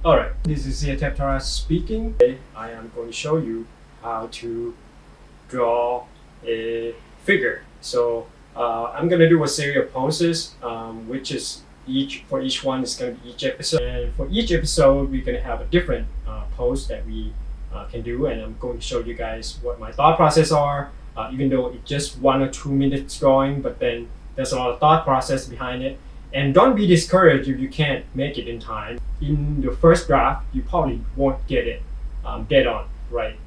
Alright, this is Xia Taptara speaking. Today I am going to show you how to draw a figure. So I'm going to do a series of poses, which is for each one is going to be each episode. And for each episode, we're going to have a different pose that we can do. And I'm going to show you guys what my thought process are, even though it's just 1 or 2 minutes drawing, but then there's a lot of thought process behind it. And don't be discouraged if you can't make it in time. In the first draft, you probably won't get it dead on, right?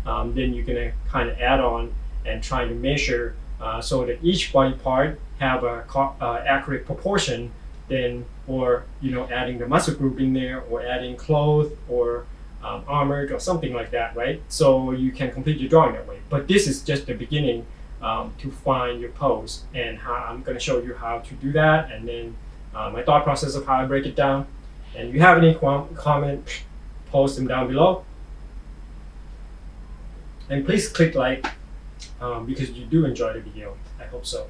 Then you're gonna kind of add on and try to measure so that each body part have a accurate proportion. Then, or adding the muscle group in there, or adding clothes, or armored, or something like that, right? So you can complete your drawing that way. But this is just the beginning. To find your pose, and how I'm going to show you how to do that, and then my thought process of how I break it down. And if you have any comment, post them down below, and please click like because you do enjoy the video. I hope so.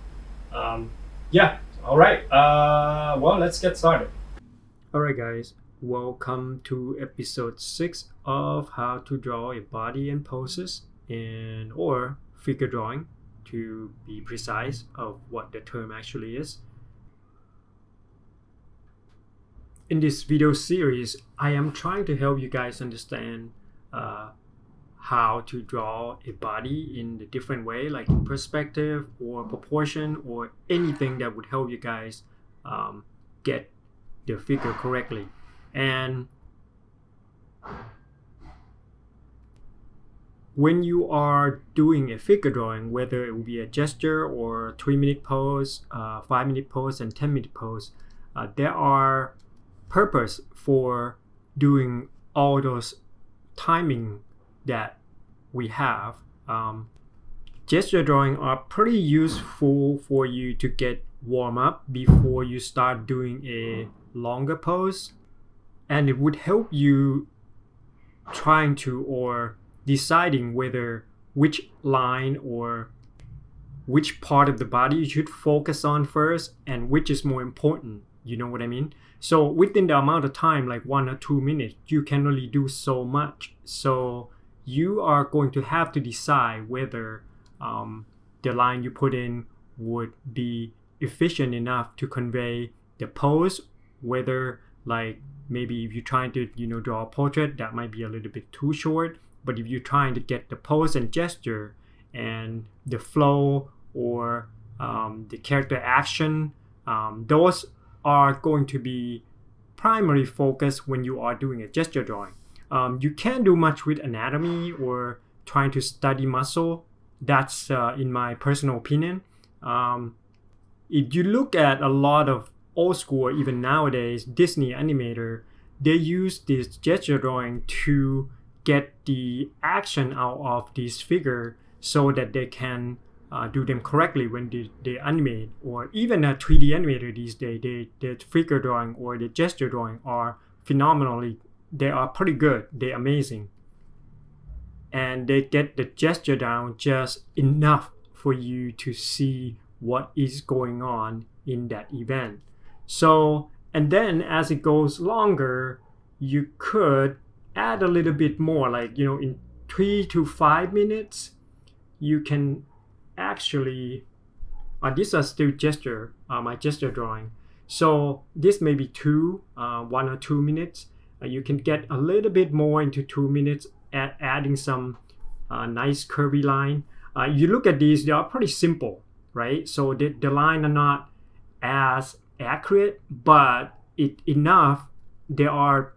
Yeah, all right, well, let's get started. All right, guys, welcome to episode 6 of how to draw a body and poses or figure drawing, to be precise of what the term actually is. In this video series, I am trying to help you guys understand how to draw a body in a different way, like perspective or proportion or anything that would help you guys get the figure correctly. And when you are doing a figure drawing, whether it will be a gesture or 3-minute pose, 5-minute pose, and 10-minute pose, there are purpose for doing all those timing that we have. Gesture drawing are pretty useful for you to get warm up before you start doing a longer pose, and it would help you trying to or deciding whether which line or which part of the body you should focus on first and which is more important. You know what I mean? So within the amount of time, like 1 or 2 minutes, you can only do so much. So you are going to have to decide whether the line you put in would be efficient enough to convey the pose, whether like maybe if you're trying to draw a portrait, that might be a little bit too short. But if you're trying to get the pose and gesture and the flow or the character action, those are going to be primary focus when you are doing a gesture drawing. You can't do much with anatomy or trying to study muscle. That's in my personal opinion. If you look at a lot of old school, even nowadays, Disney animator, they use this gesture drawing to get the action out of this figure so that they can do them correctly when they animate. Or even a 3D animator these days, the figure drawing or the gesture drawing are they are pretty good, they're amazing. And they get the gesture down just enough for you to see what is going on in that event. So, and then as it goes longer, you could add a little bit more, like in 3 to 5 minutes you can actually these are still gesture, my gesture drawing. So this may be 1 or 2 minutes. You can get a little bit more into 2 minutes, adding some nice curvy line. You look at these, they are pretty simple, right? So the line are not as accurate, but enough they are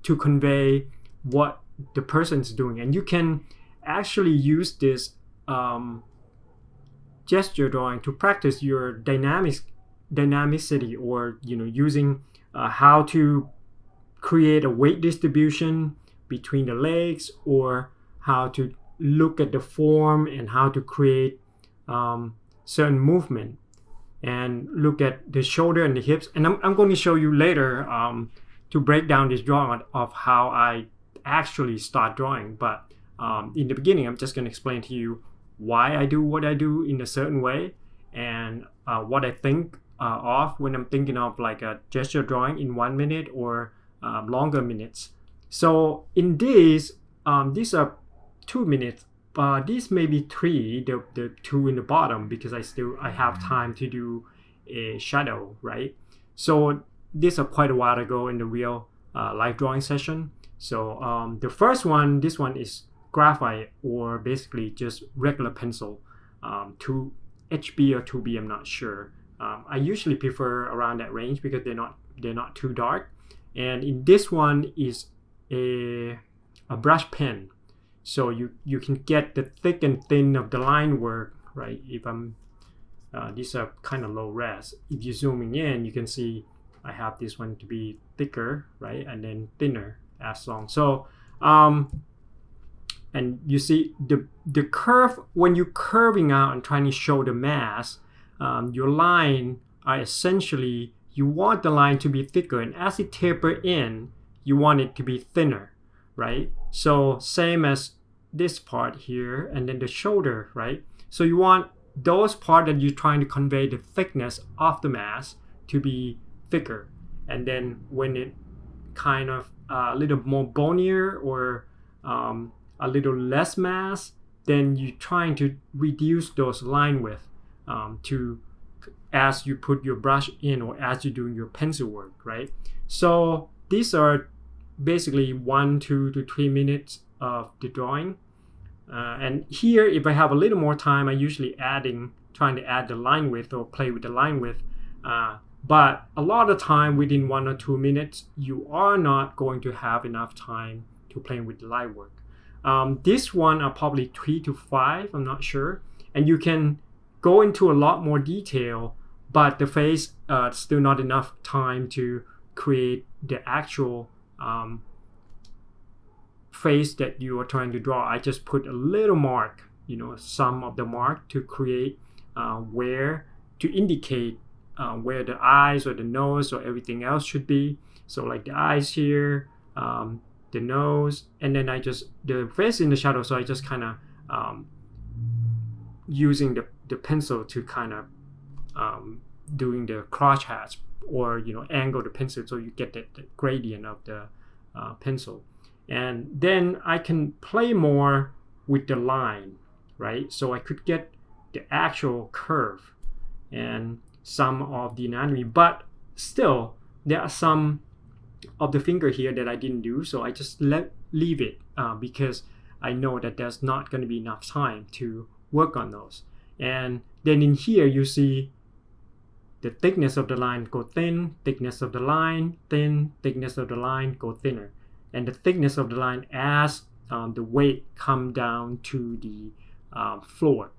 to convey what the person's doing. And you can actually use this gesture drawing to practice your dynamicity, or using how to create a weight distribution between the legs, or how to look at the form and how to create certain movement, and look at the shoulder and the hips. And I'm going to show you later to break down this drawing of how I actually start drawing. But in the beginning, I'm just going to explain to you why I do what I do in a certain way, and what I think of when I'm thinking of like a gesture drawing in 1 minute or longer minutes. So in this, these are 2 minutes. These may be 3, the 2 in the bottom, because I have time to do a shadow, right? So these are quite a while ago in the real live drawing session. So the first one, this one is graphite, or basically just regular pencil, 2HB or 2B, I'm not sure. I usually prefer around that range because they're not too dark. And in this one is a brush pen, so you can get the thick and thin of the line work, right? If I'm these are kind of low res. If you're zooming in, you can see I have this one to be thicker, right, and then thinner as long. So and you see the curve, when you're curving out and trying to show the mass, your line are essentially, you want the line to be thicker, and as it taper in, you want it to be thinner, right? So same as this part here, and then the shoulder, right? So you want those part that you're trying to convey the thickness of the mass to be thicker, and then when it kind of a little more bonier or a little less mass, then you're trying to reduce those line width to as you put your brush in or as you're doing your pencil work, right? So these are basically 1, 2 to 3 minutes of the drawing. And here, if I have a little more time, I usually trying to add the line width or play with the line width. But a lot of time, within 1 or 2 minutes, you are not going to have enough time to play with the line work. This one are probably 3 to 5, I'm not sure. And you can go into a lot more detail, but the face still not enough time to create the actual face that you are trying to draw. I just put a little mark, some of the mark to create where to indicate where the eyes or the nose or everything else should be. So like the eyes here, the nose, and then the face in the shadow. So I just kind of using the pencil to kind of doing the cross hatch, or angle the pencil so you get the gradient of the pencil. And then I can play more with the line, right? So I could get the actual curve and some of the anatomy, but still there are some of the finger here that I didn't do, so I just leave it because I know that there's not going to be enough time to work on those. And then in here you see the thickness of the line go thin, thickness of the line thin, thickness of the line go thinner, and the thickness of the line as the weight come down to the floor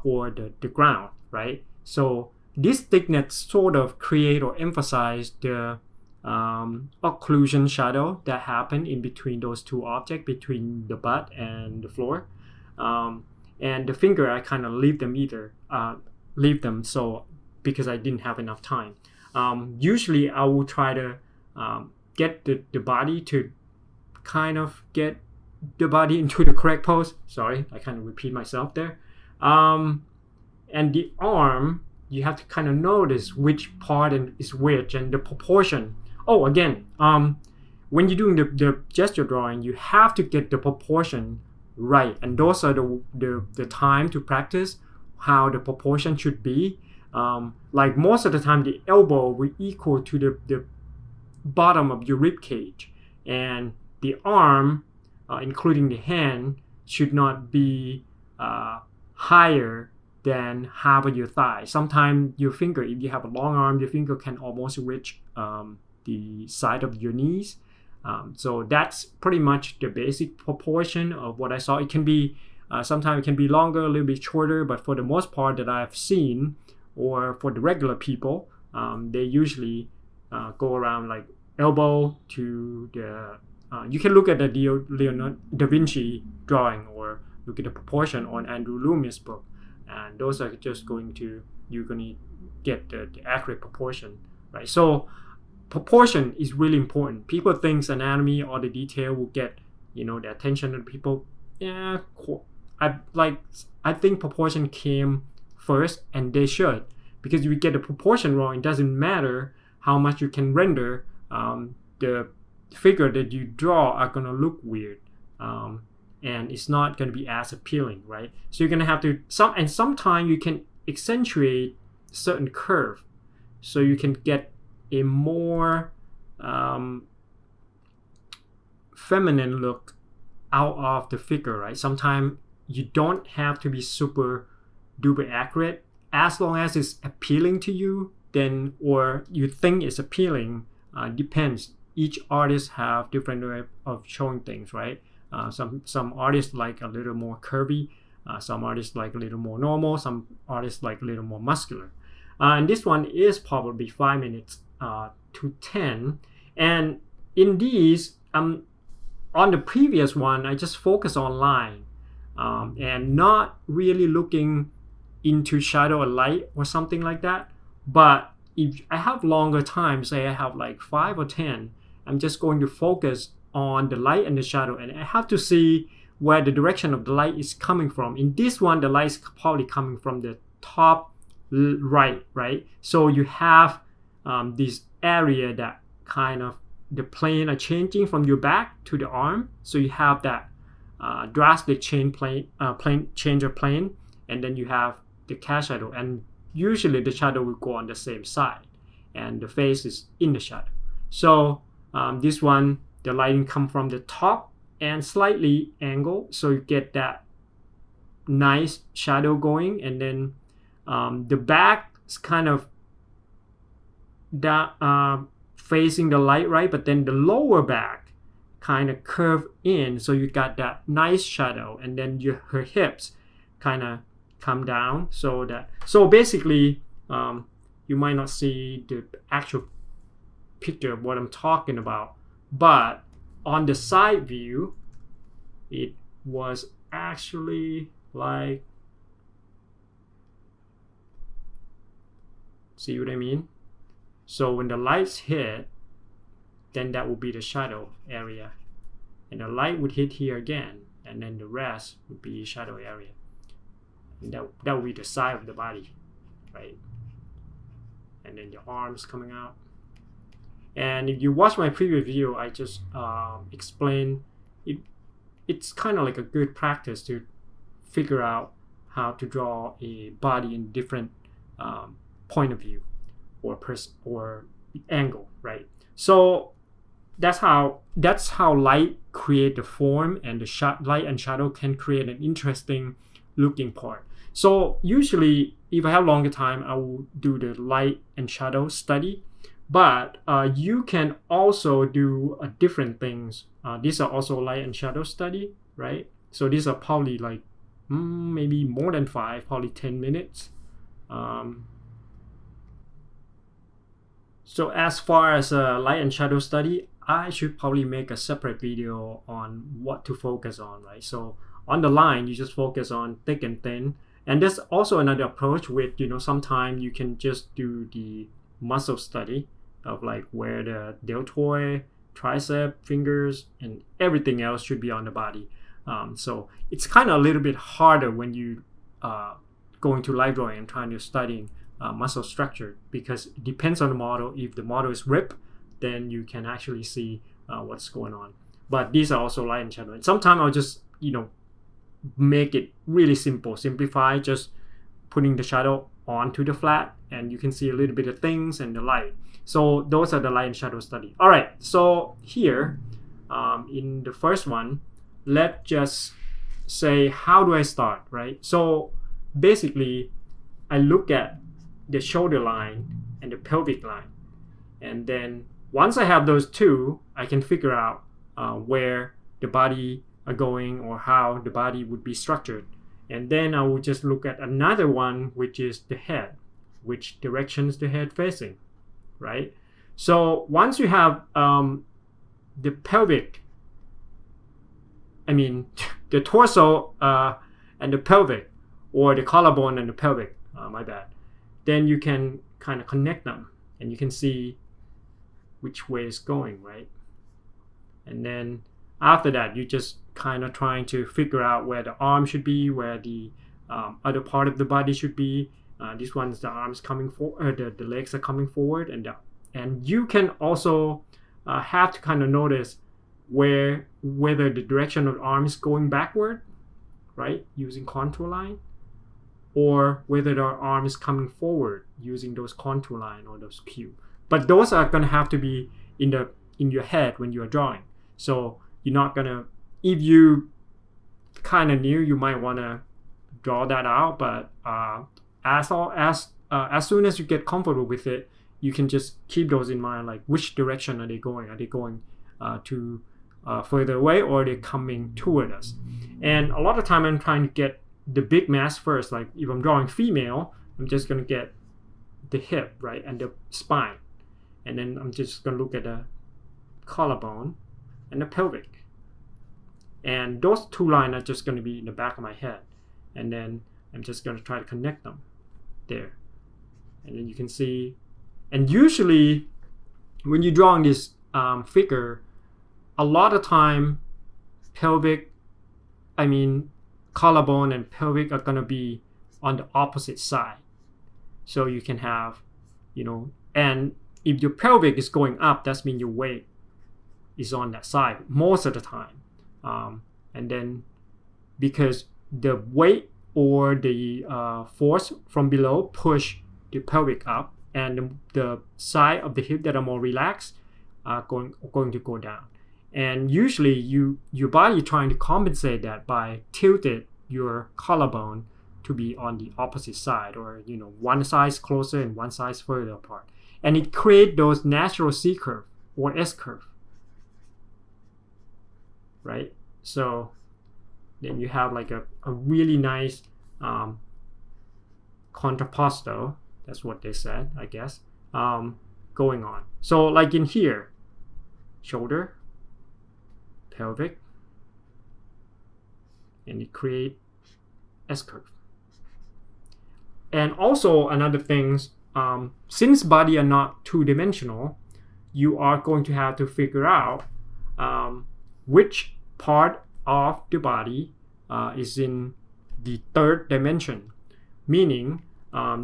or the ground, right? So this thickness sort of create or emphasize the occlusion shadow that happen in between those two objects, between the butt and the floor. And the finger, I kind of leave them so because I didn't have enough time. Usually I will try to get the body to kind of get the body into the correct pose. Sorry, I kind of repeat myself there. And the arm, you have to kind of notice which part is which, and the proportion. Oh, again, when you're doing the gesture drawing, you have to get the proportion right, and those are the time to practice how the proportion should be. Like most of the time, the elbow will equal to the bottom of your rib cage, and the arm, including the hand, should not be higher than half of your thigh. Sometimes your finger, if you have a long arm, your finger can almost reach the side of your knees. So that's pretty much the basic proportion of what I saw. It can be, sometimes it can be longer, a little bit shorter, but for the most part that I've seen, or for the regular people, they usually go around like elbow to the, you can look at the Leonardo da Vinci drawing, or look at the proportion on Andrew Loomis' book. And those are just you're going to get the accurate proportion, right? So proportion is really important. People think anatomy or the detail will get, the attention of people. Yeah, I think proportion came first, and they should, because if you get the proportion wrong, it doesn't matter how much you can render the figure that you draw are going to look weird, and it's not going to be as appealing, right? So you're going to have to sometimes you can accentuate certain curve, so you can get a more feminine look out of the figure, right? Sometimes you don't have to be super duper accurate, as long as it's appealing to you, then, or you think it's appealing. Depends. Each artist have different way of showing things, right? Some artists like a little more curvy, some artists like a little more normal, some artists like a little more muscular. And this one is probably 5 minutes to 10. And in these, on the previous one, I just focus on line, and not really looking into shadow or light or something like that. But if I have longer time, say I have like 5 or 10, I'm just going to focus on the light and the shadow, and I have to see where the direction of the light is coming from. In this one, the light is probably coming from the top right? So you have this area that kind of the plane are changing from your back to the arm. So you have that drastic change of plane, and then you have the cast shadow, and usually the shadow will go on the same side, and the face is in the shadow. So this one, the lighting come from the top and slightly angled, so you get that nice shadow going, and then the back is kind of that facing the light, right? But then the lower back kind of curve in, so you got that nice shadow, and then her hips kind of come down, so basically you might not see the actual picture of what I'm talking about, but on the side view it was actually like, see what I mean? So when the lights hit, then that will be the shadow area, and the light would hit here again, and then the rest would be shadow area, and that would be the side of the body, right? And then your arms coming out. And if you watch my previous video, I just explain it. It's kind of like a good practice to figure out how to draw a body in different point of view or angle, right? So that's how light create the form, and the light and shadow can create an interesting looking part. So usually, if I have longer time, I will do the light and shadow study. But you can also do different things. These are also light and shadow study, right? So these are probably like maybe more than 5, probably 10 minutes. So as far as light and shadow study, I should probably make a separate video on what to focus on, right? So on the line, you just focus on thick and thin. And there's also another approach with, sometimes you can just do the muscle study of like where the deltoid, tricep, fingers, and everything else should be on the body. So it's kind of a little bit harder when you go into live drawing and trying to study muscle structure, because it depends on the model. If the model is ripped, then you can actually see what's going on. But these are also light and shadow. And sometimes I'll just, make it really simplify, just putting the shadow onto the flat, and you can see a little bit of things and the light. So those are the light and shadow study. All right, so here in the first one, let's just say, how do I start, right? So basically, I look at the shoulder line and the pelvic line, and then once I have those two, I can figure out where the body are going, or how the body would be structured. And then I will just look at another one, which is the head, which direction is the head facing, right? So once you have the pelvic, the torso and the pelvic, or the collarbone and the pelvic, my bad, then you can kind of connect them, and you can see which way it's going, right? And then after that, you just kind of trying to figure out where the arm should be, where the other part of the body should be. This one's the arms coming forward, the legs are coming forward, and you can also have to kind of notice whether the direction of the arm is going backward, right, using contour line, or whether the arm is coming forward using those contour line or those cube. But those are going to have to be in your head when you're drawing. So you're not going to, if you kind of new, you might want to draw that out, but as soon as you get comfortable with it, you can just keep those in mind, like which direction are they going? Are they going to further away, or are they coming toward us? And a lot of time I'm trying to get the big mass first. Like if I'm drawing female, I'm just going to get the hip, right, and the spine. And then I'm just going to look at the collarbone and the pelvic. And those two lines are just going to be in the back of my head. And then I'm just going to try to connect them there. And then you can see, and usually when you're drawing this figure, a lot of time collarbone and pelvic are going to be on the opposite side. So you can have, and if your pelvic is going up, that means your weight is on that side most of the time. And then because the weight or the force from below push the pelvic up, and the side of the hip that are more relaxed are going to go down. And usually your body trying to compensate that by tilted your collarbone to be on the opposite side, or one side closer and one side further apart, and it creates those natural C curve or S curve, right? So then you have like a really nice contrapposto, that's what they said, I guess, going on. So like in here, shoulder, pelvic, and it create S curve. And also another things, since body are not two-dimensional, you are going to have to figure out which part of the body is in the third dimension. Meaning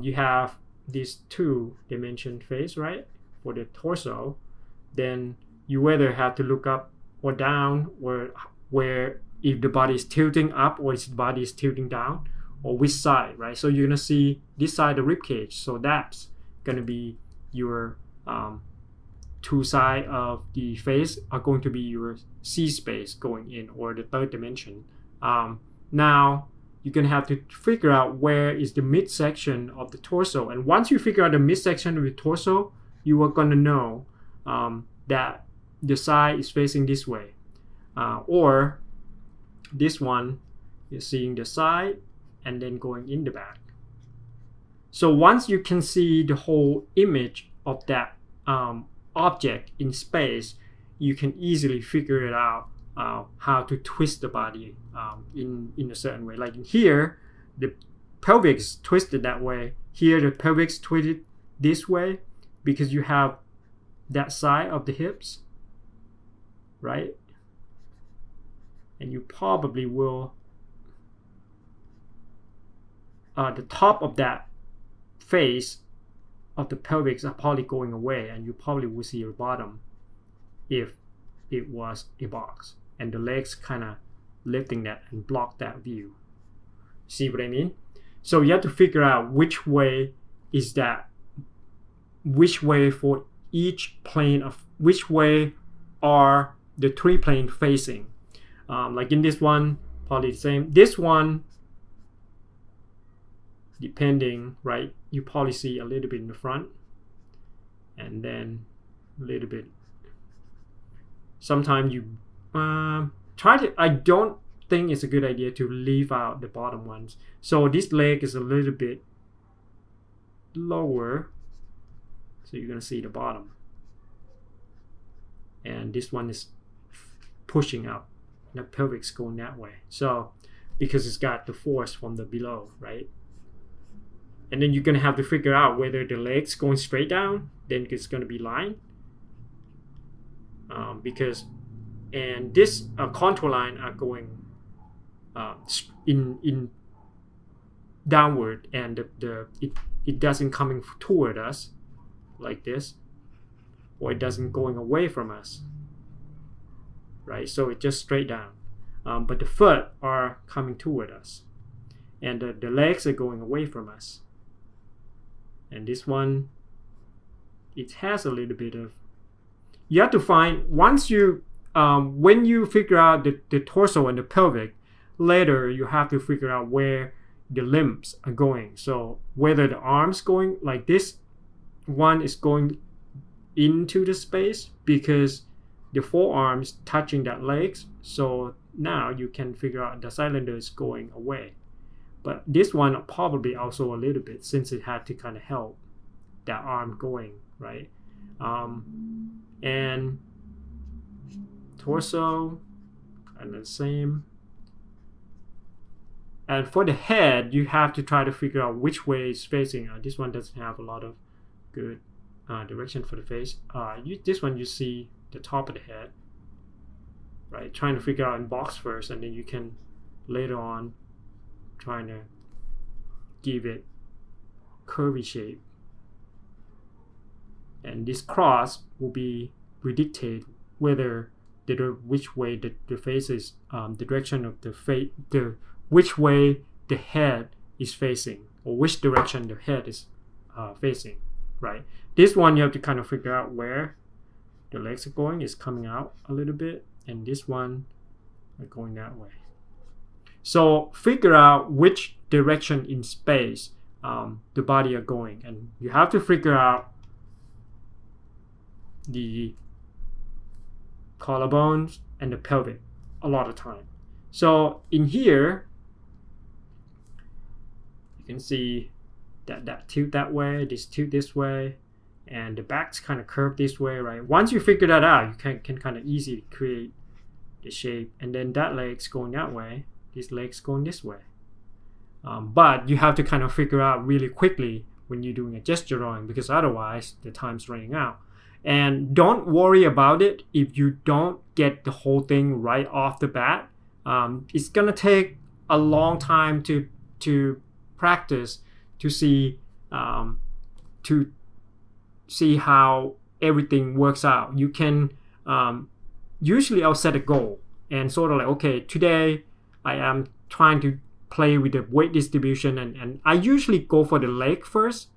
you have this two-dimension face, right, for the torso. Then you either have to look up or down, where if the body is tilting up or if the body is tilting down, or which side, right? So you're gonna see this side of the rib cage. So that's gonna be your two sides of the face are going to be your C space going in, or the third dimension. Now you're gonna have to figure out where is the midsection of the torso, and once you figure out the midsection of the torso, you are gonna know that the side is facing this way, or this one is seeing the side and then going in the back. So once you can see the whole image of that object in space, you can easily figure it out how to twist the body in a certain way. Like in here, the pelvic is twisted that way. Here, the pelvic is twisted this way because you have that side of the hips, right? And you probably will, the top of that face of the pelvics are probably going away, and you probably will see your bottom if it was a box, and the legs kind of lifting that and block that view. See what I mean? So you have to figure out which way is that, which way for each plane of, which way are the three plane facing. Like in this one, probably the same. This one, depending, right, you probably see a little bit in the front and then a little bit. Sometimes you try to, I don't think it's a good idea to leave out the bottom ones. So this leg is a little bit lower, so you're gonna see the bottom, and this one is pushing up, the pelvic's going that way, so because it's got the force from the below, right? And then you're gonna have to figure out whether the legs going straight down, then it's gonna be line, because, and this contour line are going in downward, and it doesn't coming toward us like this. or it doesn't going away from us, right? So it's just straight down. But the foot are coming toward us, and the legs are going away from us. And this one, it has a little bit of, you have to find, once you when you figure out the torso and the pelvic, later you have to figure out where the limbs are going. So whether the arms going like this one is going into the space because the forearms touching that legs, so now you can figure out the cylinder is going away. But this one probably also a little bit, since it had to kind of help that arm going, right? And torso, kind of the same. And for the head, you have to try to figure out which way it's facing. This one doesn't have a lot of good direction for the face. This one, you see the top of the head, right? Trying to figure out in box first, and then you can later on trying to give it curvy shape. And this cross will dictate whether which way the face is, the direction of the face, which way the head is facing, or which direction the head is facing, right? This one you have to kind of figure out where the legs are going, is coming out a little bit, and this one are going that way. So figure out which direction in space the body are going, and you have to figure out the collarbones and the pelvic a lot of time. So in here, you can see that tilt that way, this tilt this way, and the back's kind of curved this way, right? Once you figure that out, you can kind of easily create the shape. And then that leg's going that way, this leg's going this way. But you have to kind of figure out really quickly when you're doing a gesture drawing, because otherwise the time's running out. And don't worry about it if you don't get the whole thing right off the bat. It's gonna take a long time to practice to see how everything works out. You can usually I'll set a goal and sort of like, okay, today I am trying to play with the weight distribution, and I usually go for the leg first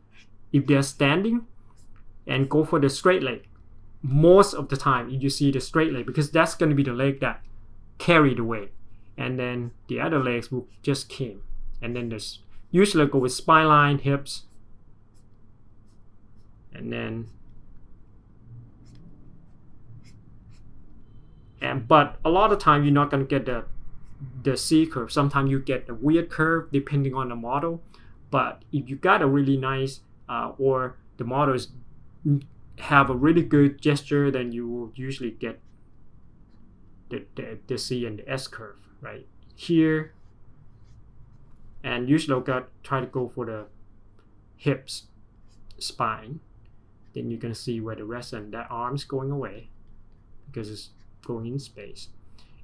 if they're standing, and go for the straight leg most of the time if you see the straight leg, because that's going to be the leg that carry the weight, and then the other legs will just came. And then there's usually go with spine line, hips, and then but a lot of time you're not going to get the C curve. Sometimes you get a weird curve depending on the model, but if you got a really nice or the models have a really good gesture, then you will usually get the C and the S curve right here. And usually I'll try to go for the hips, spine. Then you can see where the rest and that arm's going away because it's going in space.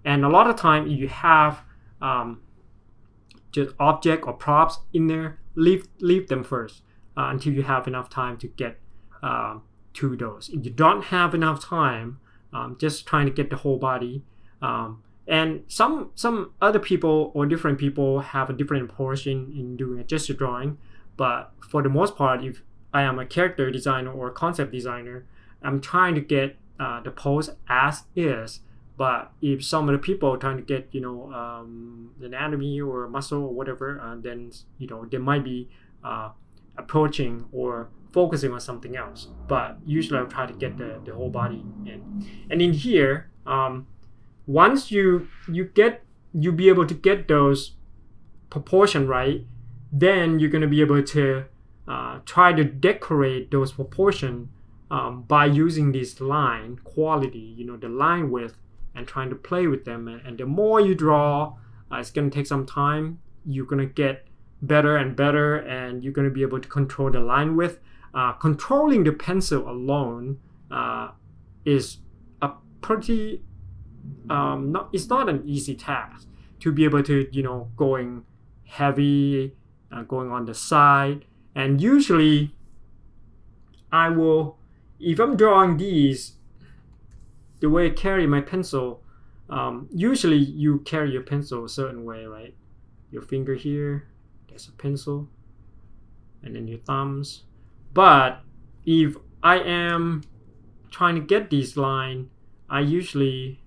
And a lot of time you have just object or props in there, leave them first until you have enough time to get to those. If you don't have enough time, just trying to get the whole body. And some other people or different people have a different approach in doing a gesture drawing. But for the most part, if I am a character designer or a concept designer, I'm trying to get the pose as is. But if some of the people are trying to get, anatomy or muscle or whatever, then, they might be approaching or focusing on something else. But usually I'll try to get the whole body in. And in here, once you be able to get those proportion right, then you're going to be able to try to decorate those proportion by using this line quality, the line width, and trying to play with them. And the more you draw, it's going to take some time. You're going to get better and better, and you're going to be able to control the line width. Controlling the pencil alone is a pretty it's not an easy task to be able to going heavy, going on the side. And usually I will, if I'm drawing these, the way I carry my pencil, usually you carry your pencil a certain way, right? Your finger here, there's a pencil, and then your thumbs. But if I am trying to get this line, I usually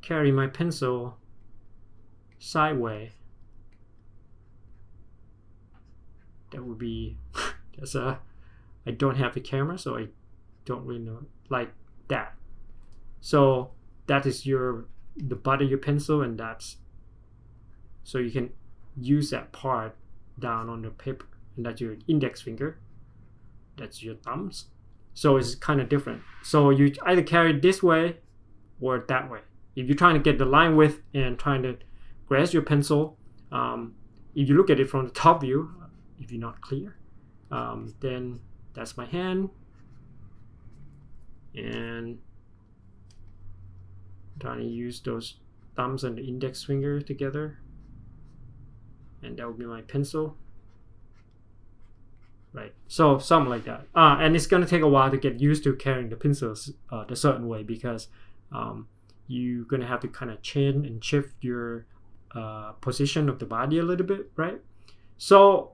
carry my pencil sideways. That would be I don't have the camera, so I don't really know, like that. So that is the butt of your pencil, and that's so you can use that part down on the paper, and that's your index finger, that's your thumbs. So it's kind of different. So you either carry it this way or that way. If you're trying to get the line width and trying to grasp your pencil, if you look at it from the top view, if you're not clear, then that's my hand, and I'm trying to use those thumbs and the index finger together, and that would be my pencil, right? So something like that. And it's gonna take a while to get used to carrying the pencils the certain way, because you're gonna have to kind of change and shift your position of the body a little bit, right? So,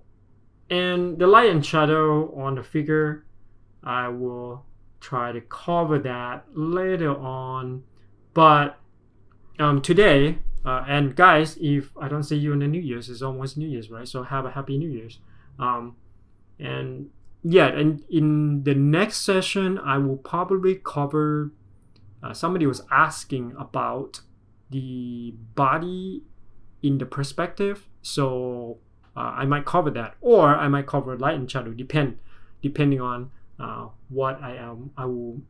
and the light and shadow on the figure, I will try to cover that later on. But today, and guys, if I don't see you in the New Year's, it's almost New Year's, right? So have a happy New Year's. And yeah, and in the next session, I will probably cover, somebody was asking about the body in the perspective. So I might cover that, or I might cover light and shadow, depending on what I am. I will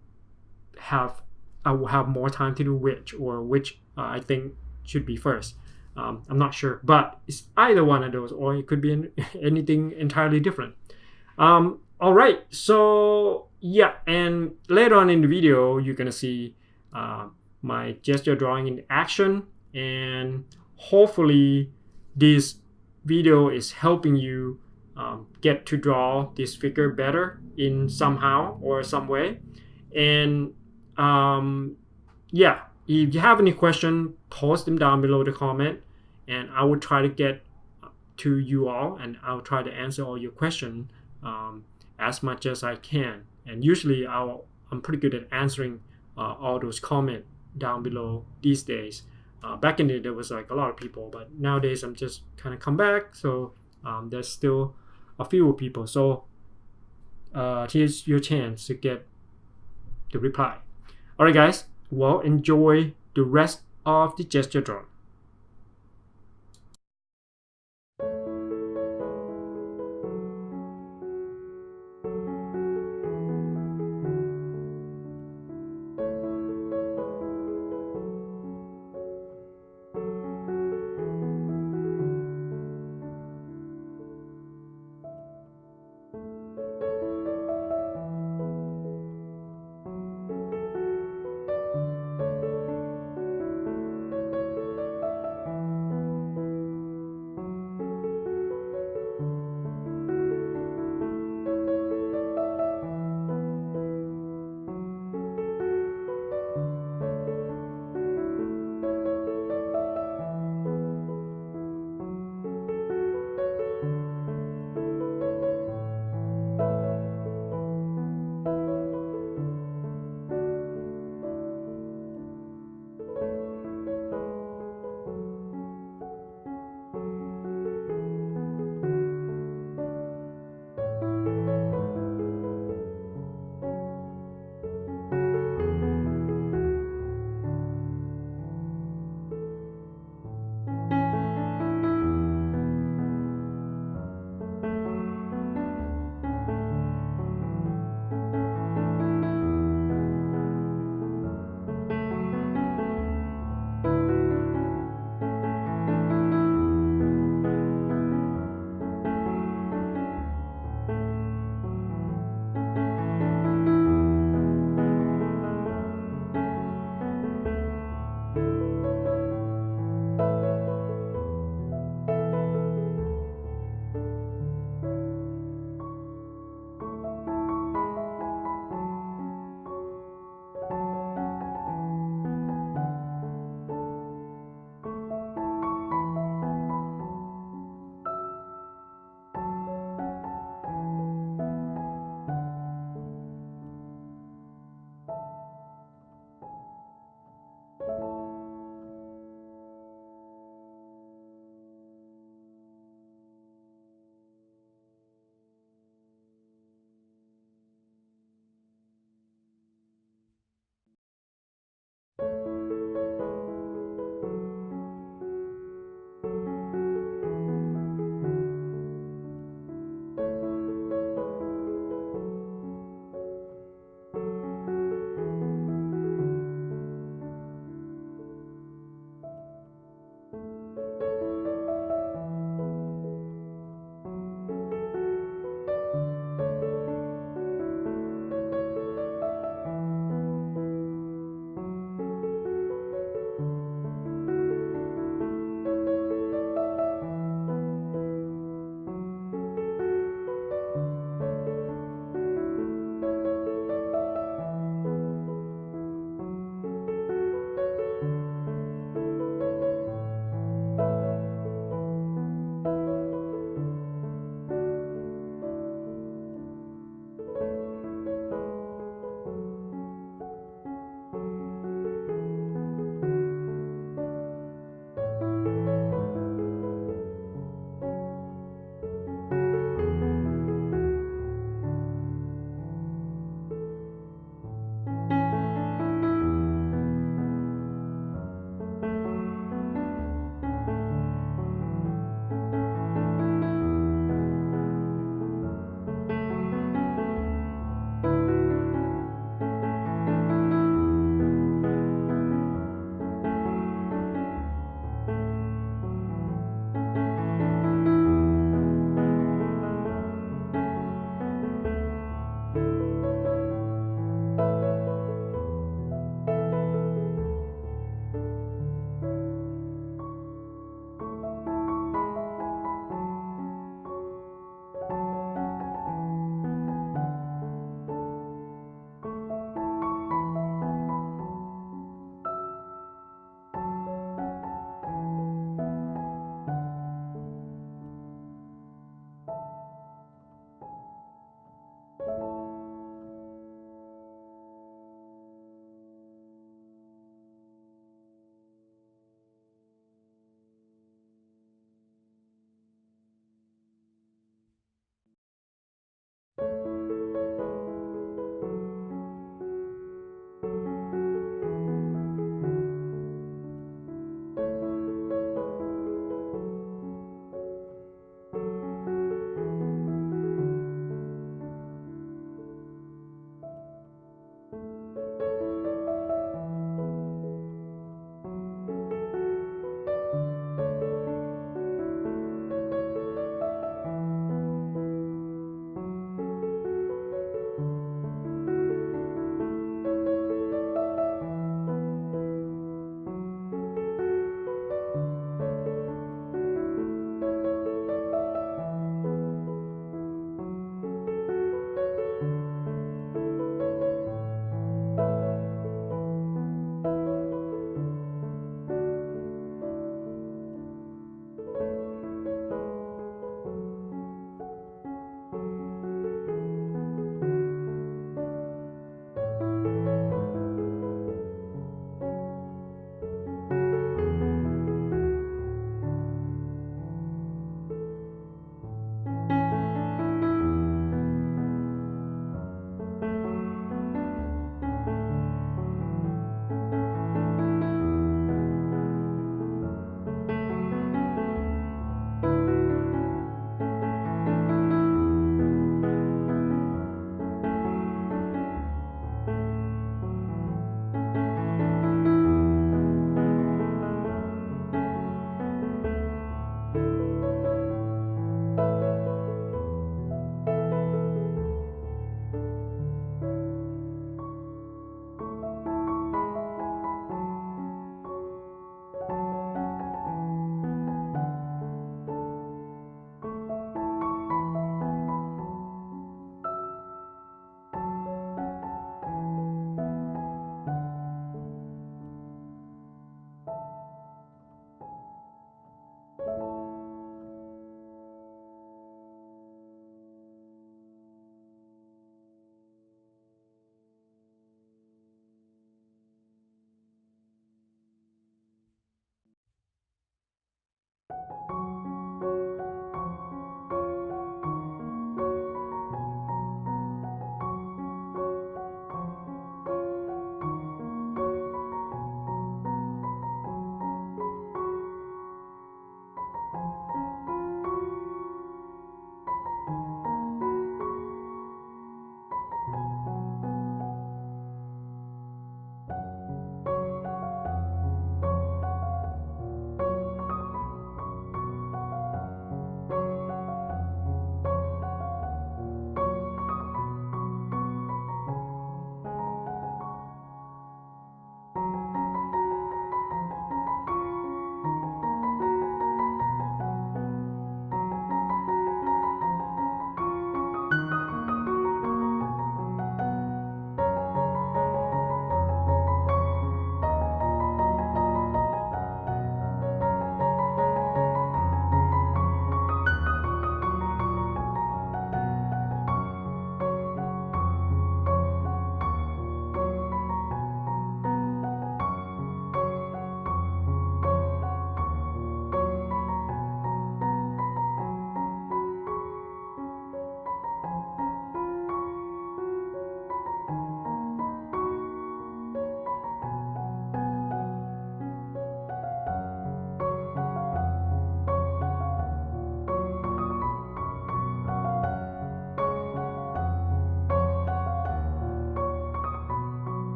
have more time to do which I think should be first. I'm not sure, but it's either one of those, or it could be anything entirely different. All right, so yeah, and later on in the video, you're gonna see my gesture drawing in action, and hopefully this video is helping you get to draw this figure better in somehow or some way. And yeah, if you have any question, post them down below the comment, and I will try to get to you all, and I'll try to answer all your questions as much as I can. And usually I'm pretty good at answering all those comments down below these days. Back in the day, there was like a lot of people, but nowadays I'm just kind of come back, so there's still a few people. So here's your chance to get the reply. All right, guys. Well, enjoy the rest of the gesture drawing.